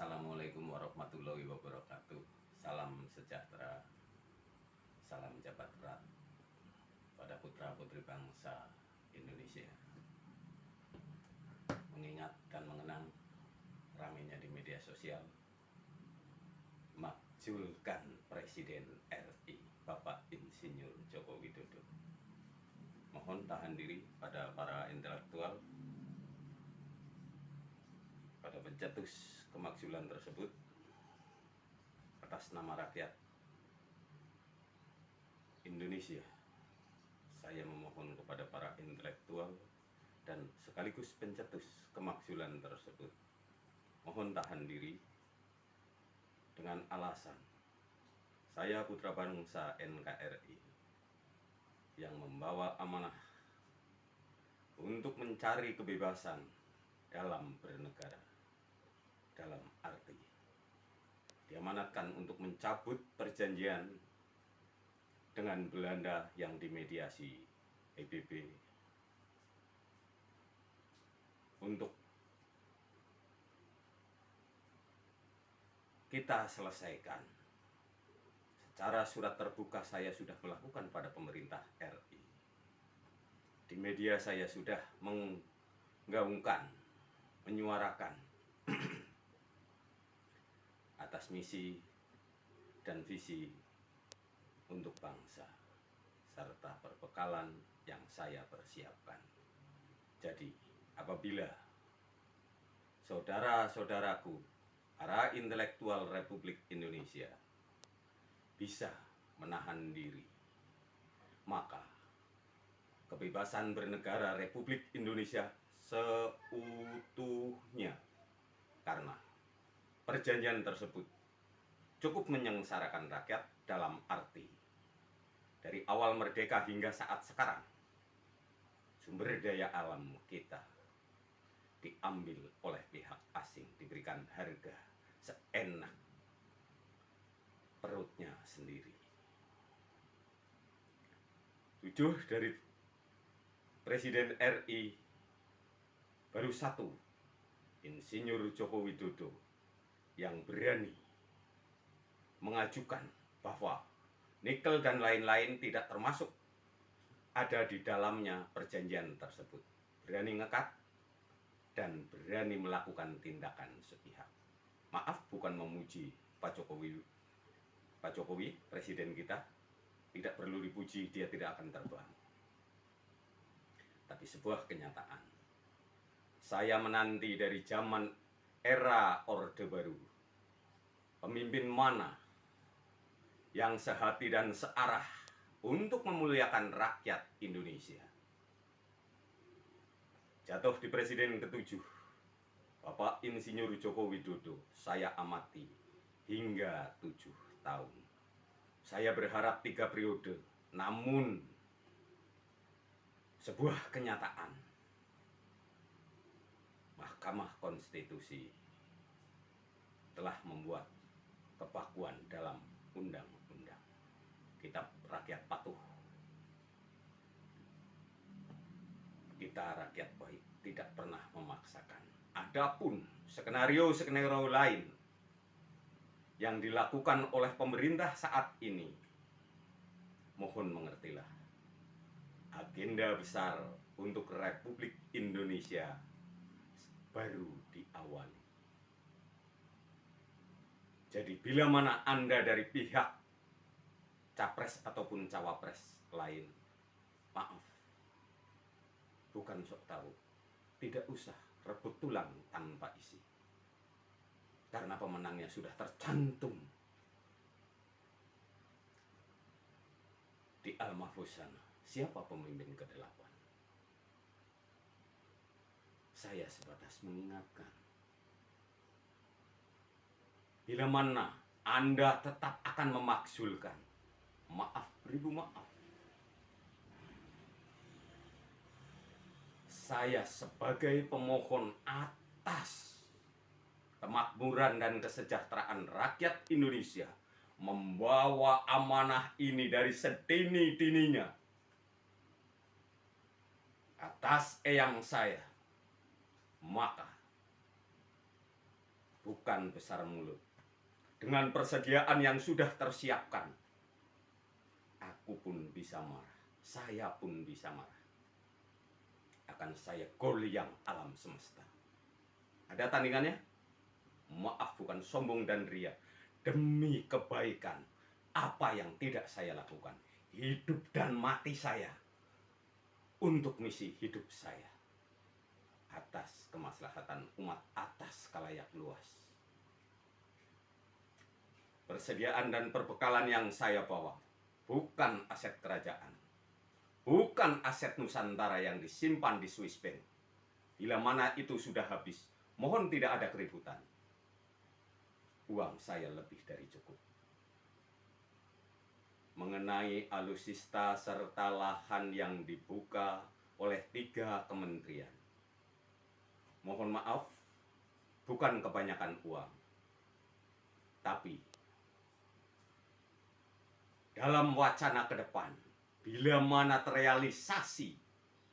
Assalamualaikum warahmatullahi wabarakatuh. Salam sejahtera, salam jabat erat pada putra-putri bangsa Indonesia. Mengingat dan mengenang ramainya di media sosial makjulkan Presiden RI Bapak Insinyur Joko Widodo. Mohon tahan diri pada para intelektual pada pencetus kemakzulan tersebut atas nama rakyat Indonesia. Saya memohon kepada para intelektual dan sekaligus pencetus kemakzulan tersebut, mohon tahan diri dengan alasan saya putra bangsa NKRI yang membawa amanah untuk mencari kebebasan dalam bernegara, dalam arti diamanatkan untuk mencabut perjanjian dengan Belanda yang dimediasi PBB untuk kita selesaikan. Secara surat terbuka saya sudah melakukan pada pemerintah RI. Di media saya sudah menggaungkan, menyuarakan atas misi dan visi untuk bangsa serta perbekalan yang saya persiapkan. Jadi, apabila saudara-saudaraku, para intelektual Republik Indonesia bisa menahan diri, maka kebebasan bernegara Republik Indonesia seutuhnya, karena perjanjian tersebut cukup menyengsarakan rakyat dalam arti dari awal merdeka hingga saat sekarang sumber daya alam kita diambil oleh pihak asing, diberikan harga seenak perutnya sendiri. 7 dari Presiden RI baru 1, Insinyur Joko Widodo, yang berani mengajukan bahwa nikel dan lain-lain tidak termasuk ada di dalamnya perjanjian tersebut. Berani ngekat dan berani melakukan tindakan sepihak. Maaf, bukan memuji Pak Jokowi, presiden kita. Tidak perlu dipuji, dia tidak akan terbang. Tapi sebuah kenyataan. Saya menanti dari zaman era Orde Baru. Pemimpin mana yang sehati dan searah untuk memuliakan rakyat Indonesia? Jatuh di presiden ke-7, Bapak Insinyur Joko Widodo, saya amati hingga 7 tahun. Saya berharap 3 periode, namun sebuah kenyataan, Mahkamah Konstitusi telah membuat kepakuan dalam undang-undang. Kita rakyat patuh, kita rakyat baik, tidak pernah memaksakan. Adapun skenario lain yang dilakukan oleh pemerintah saat ini, mohon mengertilah, agenda besar untuk Republik Indonesia baru diawali. Jadi bila mana Anda dari pihak capres ataupun cawapres lain, maaf, bukan sok tahu, tidak usah rebut tulang tanpa isi, karena pemenangnya sudah tercantum di Al-Mahfuz sana. Siapa pemimpin ke-8? Saya sebatas mengingatkan, bila mana Anda tetap akan memakzulkan, maaf, beribu maaf, saya sebagai pemohon atas kemakmuran dan kesejahteraan rakyat Indonesia membawa amanah ini dari sedini-dininya atas eyang saya, maka bukan besar mulut. Dengan persediaan yang sudah tersiapkan, aku pun bisa marah, saya pun bisa marah. Akan saya goyang alam semesta. Ada tandingannya? Maaf, bukan sombong dan ria. Demi kebaikan, apa yang tidak saya lakukan, hidup dan mati saya, untuk misi hidup saya, atas kemaslahatan umat, atas khalayak luas. Persediaan dan perbekalan yang saya bawa bukan aset kerajaan, bukan aset Nusantara yang disimpan di Swiss Bank. Bila mana itu sudah habis, mohon tidak ada keributan. Uang saya lebih dari cukup. Mengenai alusista serta lahan yang dibuka oleh 3 kementerian, mohon maaf, bukan kebanyakan uang, tapi dalam wacana ke depan, bila mana terrealisasi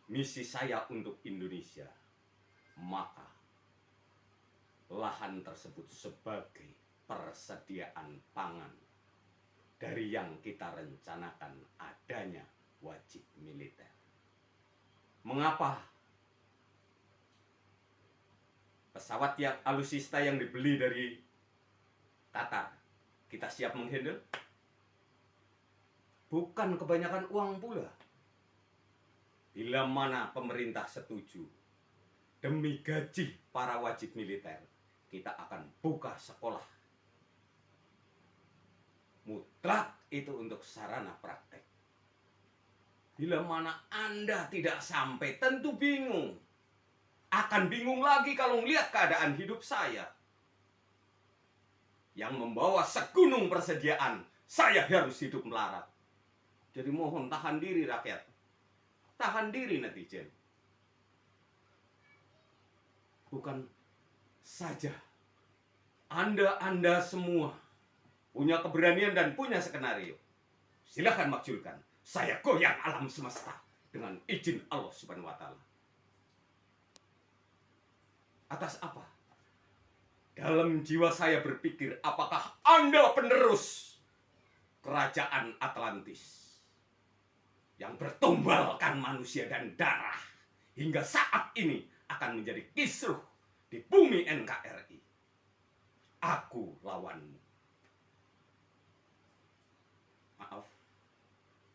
misi saya untuk Indonesia, maka lahan tersebut sebagai persediaan pangan dari yang kita rencanakan adanya wajib militer. Mengapa pesawat yang alusista yang dibeli dari Qatar kita siap menghandle? Bukan kebanyakan uang pula. Bila mana pemerintah setuju, demi gaji para wajib militer, kita akan buka sekolah. Mutlak itu untuk sarana praktek. Bila mana Anda tidak sampai, tentu bingung. Akan bingung lagi kalau melihat keadaan hidup saya. Yang membawa segunung persediaan, saya harus hidup melarat. Jadi mohon tahan diri rakyat. Tahan diri netizen. Bukan saja Anda semua punya keberanian dan punya skenario. Silakan makjulkan. Saya goyang alam semesta dengan izin Allah Subhanahu wa Ta'ala. Atas apa? Dalam jiwa saya berpikir, apakah Anda penerus kerajaan Atlantis yang bertumbalkan manusia dan darah hingga saat ini akan menjadi kisruh di bumi NKRI? Aku lawanmu. Maaf,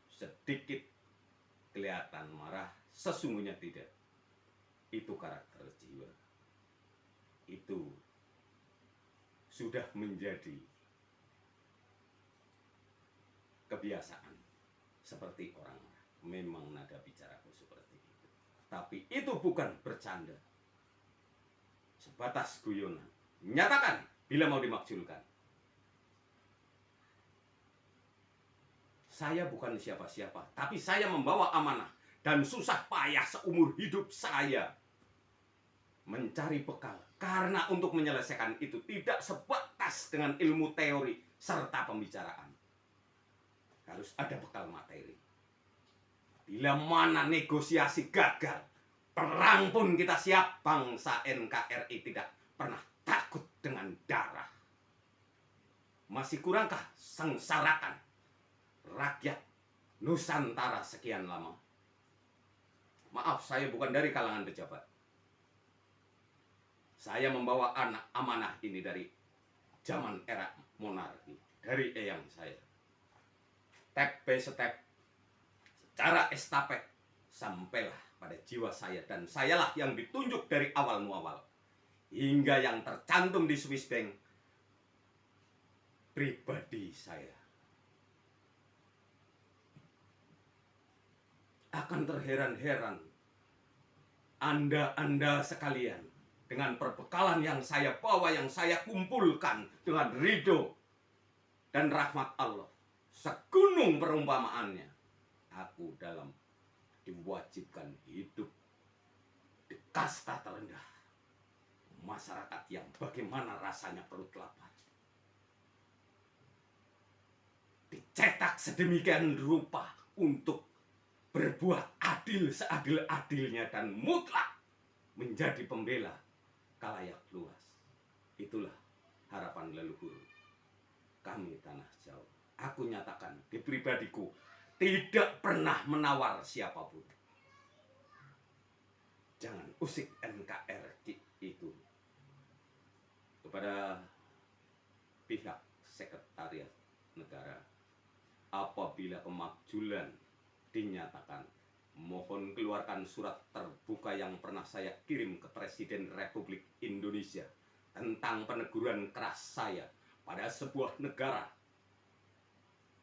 sedikit kelihatan marah, sesungguhnya tidak. Itu karakter jiwa. Itu sudah menjadi kebiasaan seperti orang. Memang nada bicaraku seperti itu. Tapi itu bukan bercanda. Sebatas guyonan. Nyatakan bila mau dimakjulkan. Saya bukan siapa-siapa, tapi saya membawa amanah dan susah payah seumur hidup saya mencari bekal. Karena untuk menyelesaikan itu tidak sebatas dengan ilmu teori serta pembicaraan. Harus ada bekal materi. Bila mana negosiasi gagal, perang pun kita siap. Bangsa NKRI tidak pernah takut dengan darah. Masih kurangkah sengsarakan rakyat Nusantara sekian lama? Maaf, saya bukan dari kalangan pejabat. Saya membawa anak amanah ini dari zaman era monarki, dari eyang saya. Step by step, secara estafet, sampailah pada jiwa saya. Dan sayalah yang ditunjuk dari awal muawal. Hingga yang tercantum di Swiss Bank, pribadi saya. Akan terheran-heran Anda sekalian dengan perbekalan yang saya bawa, yang saya kumpulkan dengan ridho dan rahmat Allah. Segunung perumpamaannya. Aku dalam diwajibkan hidup di kasta terendah. Masyarakat yang bagaimana rasanya perut lapar. Dicetak sedemikian rupa untuk berbuat adil seadil-adilnya dan mutlak menjadi pembela khalayak luas. Itulah harapan leluhur kami tanah Jawa. Aku nyatakan di pribadiku tidak pernah menawar siapapun. Jangan usik NKRI itu kepada pihak sekretariat negara. Apabila kemakjulan dinyatakan, mohon keluarkan surat terbuka yang pernah saya kirim ke Presiden Republik Indonesia tentang peneguran keras saya pada sebuah negara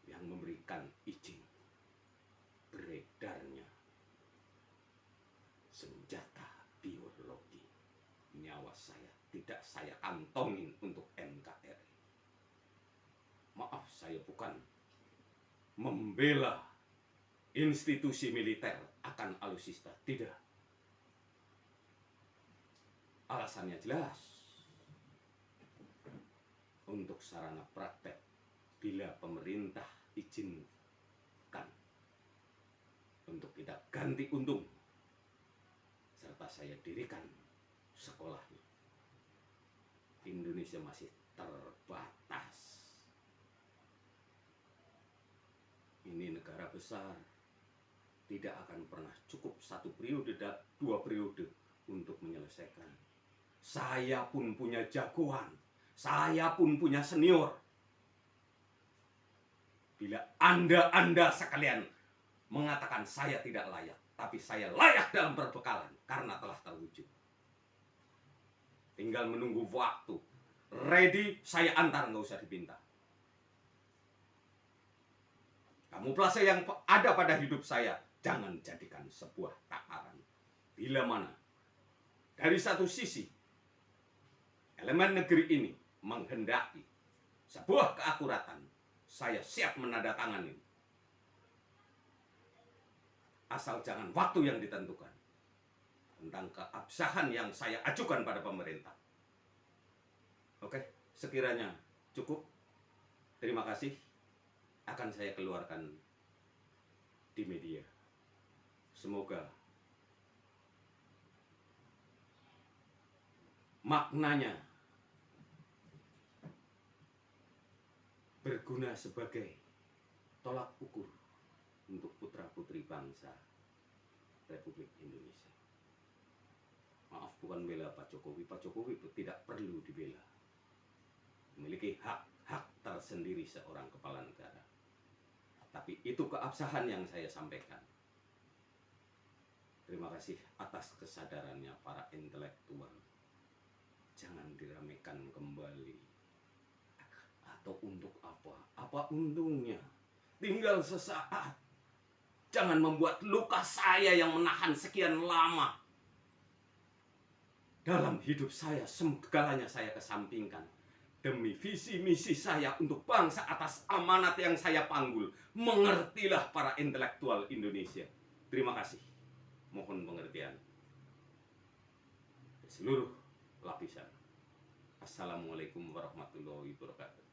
yang memberikan izin beredarnya senjata biologi. Nyawa saya tidak saya kantongin untuk NKRI. Maaf, saya bukan membela institusi militer akan alutsista, tidak. Alasannya jelas. Untuk sarana praktek, bila pemerintah izinkan untuk kita ganti untung, serta saya dirikan sekolahnya. Indonesia masih terbatas. Ini negara besar, tidak akan pernah cukup 1 periode, 2 periode untuk menyelesaikan. Saya pun punya jagoan, saya pun punya senior. Bila Anda sekalian mengatakan saya tidak layak, tapi saya layak dalam perbekalan karena telah terwujud. Tinggal menunggu waktu. Ready, saya antar, nggak usah dipinta. Kamuflase yang ada pada hidup saya jangan jadikan sebuah takaran. Bila mana dari satu sisi elemen negeri ini menghendaki sebuah keakuratan, saya siap menandatangani. Asal jangan waktu yang ditentukan tentang keabsahan yang saya ajukan pada pemerintah. Oke, sekiranya cukup. Terima kasih. Akan saya keluarkan di media. Semoga maknanya berguna sebagai tolak ukur untuk putra-putri bangsa Republik Indonesia. Maaf, bukan bela Pak Jokowi. Pak Jokowi tidak perlu dibela. Memiliki hak-hak tersendiri seorang kepala negara. Tapi itu keabsahan yang saya sampaikan. Terima kasih atas kesadarannya para intelektual. Jangan diramekan kembali. Atau untuk apa? Apa untungnya? Tinggal sesaat. Jangan membuat luka saya yang menahan sekian lama. Dalam hidup saya, segalanya saya kesampingkan. Demi visi misi saya untuk bangsa atas amanat yang saya panggul. Mengertilah para intelektual Indonesia. Terima kasih. Mohon pengertian. Seluruh lapisan. Assalamualaikum warahmatullahi wabarakatuh.